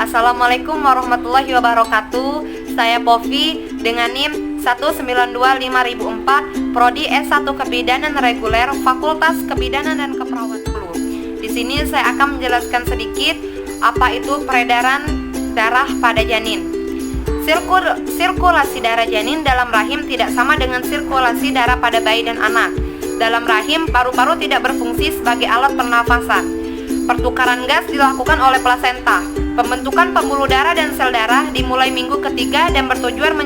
Assalamualaikum warahmatullahi wabarakatuh. Saya Povi dengan NIM 1925004, Prodi S1 Kebidanan Reguler, Fakultas Kebidanan dan Keperawatan. Di sini saya akan menjelaskan sedikit apa itu peredaran darah pada janin. Sirkulasi darah janin dalam rahim tidak sama dengan sirkulasi darah pada bayi dan anak. Dalam rahim, paru-paru tidak berfungsi sebagai alat pernafasan. Pertukaran gas dilakukan oleh plasenta. Pembentukan pembuluh darah dan sel darah dimulai minggu ketiga dan bertujuan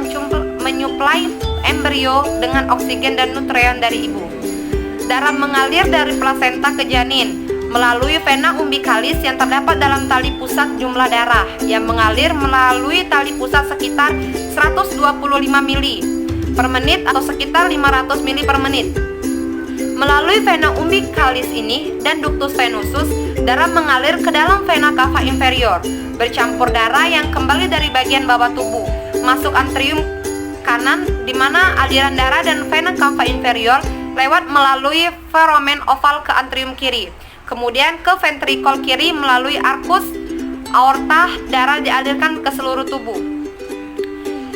menyuplai embrio dengan oksigen dan nutrien dari ibu. Darah mengalir dari plasenta ke janin melalui vena umbilikalis yang terdapat dalam tali pusat jumlah darah yang mengalir melalui tali pusat sekitar 125 mili per menit atau sekitar 500 mili per menit. Melalui vena umbilikalis ini dan ductus venosus, darah mengalir ke dalam vena cava inferior, bercampur darah yang kembali dari bagian bawah tubuh, masuk atrium kanan di mana aliran darah dan vena cava inferior lewat melalui foramen oval ke atrium kiri, kemudian ke ventrikul kiri melalui arcus aorta, darah dialirkan ke seluruh tubuh.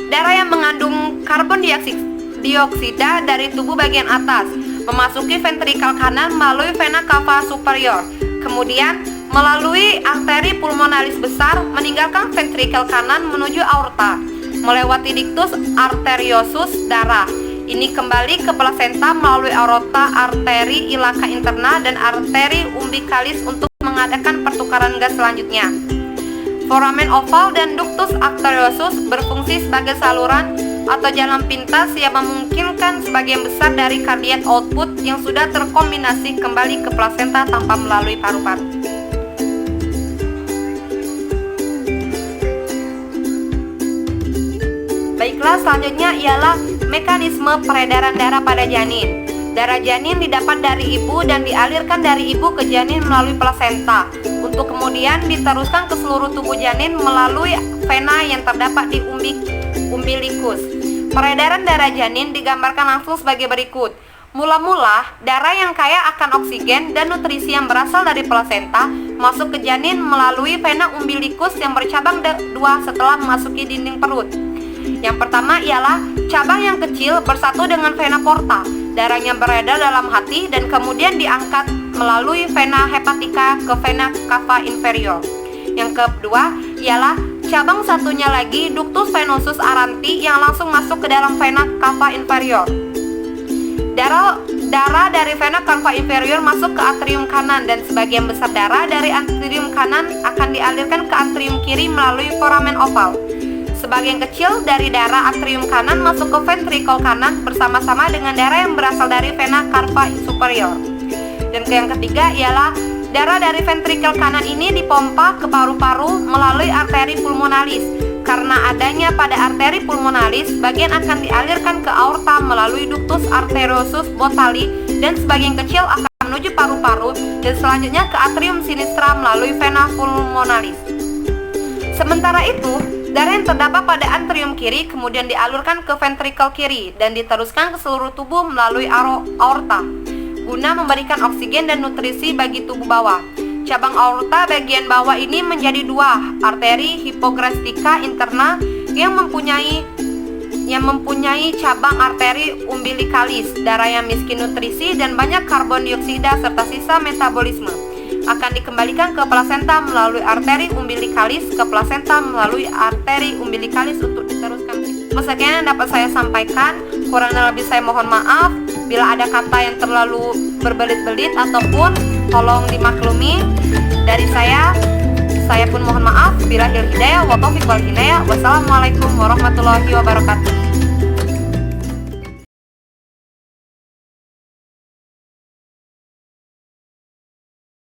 Darah yang mengandung karbon dioksida dari tubuh bagian atas memasuki ventrikel kanan melalui vena cava superior, kemudian melalui arteri pulmonalis besar meninggalkan ventrikel kanan menuju aorta, melewati ductus arteriosus, darah ini kembali ke plasenta melalui aorta, arteri ilaka interna dan arteri umbilikalis untuk mengadakan pertukaran gas selanjutnya. Foramen oval dan ductus arteriosus berfungsi sebagai saluran atau jalan pintas yang memungkinkan sebagian besar dari cardiac output yang sudah terkombinasi kembali ke plasenta tanpa melalui paru-paru. Baiklah, selanjutnya ialah mekanisme peredaran darah pada janin. Darah janin didapat dari ibu dan dialirkan dari ibu ke janin melalui plasenta untuk kemudian diteruskan ke seluruh tubuh janin melalui vena yang terdapat di umbilikus. Peredaran darah janin digambarkan langsung sebagai berikut. Mula-mula, darah yang kaya akan oksigen dan nutrisi yang berasal dari plasenta masuk ke janin melalui vena umbilikus yang bercabang dua setelah memasuki dinding perut. Yang pertama ialah cabang yang kecil bersatu dengan vena porta. Darahnya beredar dalam hati dan kemudian diangkat melalui vena hepatica ke vena cava inferior. Yang kedua ialah cabang satunya lagi ductus venosus aranti yang langsung masuk ke dalam vena cava inferior. Darah dari vena cava inferior masuk ke atrium kanan dan sebagian besar darah dari atrium kanan akan dialirkan ke atrium kiri melalui foramen oval. Sebagian kecil dari darah atrium kanan masuk ke ventrikul kanan bersama-sama dengan darah yang berasal dari vena cava superior. Dan yang ketiga ialah darah dari ventrikel kanan ini dipompa ke paru-paru melalui arteri pulmonalis. Karena adanya pada arteri pulmonalis, bagian akan dialirkan ke aorta melalui ductus arteriosus botali dan sebagian kecil akan menuju paru-paru dan selanjutnya ke atrium sinistra melalui vena pulmonalis. Sementara itu, darah yang terdapat pada atrium kiri kemudian dialurkan ke ventrikel kiri dan diteruskan ke seluruh tubuh melalui aorta guna memberikan oksigen dan nutrisi bagi tubuh bawah. Cabang aorta bagian bawah ini menjadi dua, arteri hipogastristica interna yang mempunyai cabang arteri umbilikalis, darah yang miskin nutrisi dan banyak karbon dioksida serta sisa metabolisme akan dikembalikan ke plasenta melalui arteri umbilikalis ke plasenta melalui arteri umbilikalis untuk diteruskan. Sekian yang dapat saya sampaikan, kurang lebih saya mohon maaf bila ada kata yang terlalu berbelit-belit ataupun tolong dimaklumi. Dari saya pun mohon maaf. Billahil hidayah wa taufiq wal hinayah. Wassalamualaikum warahmatullahi wabarakatuh.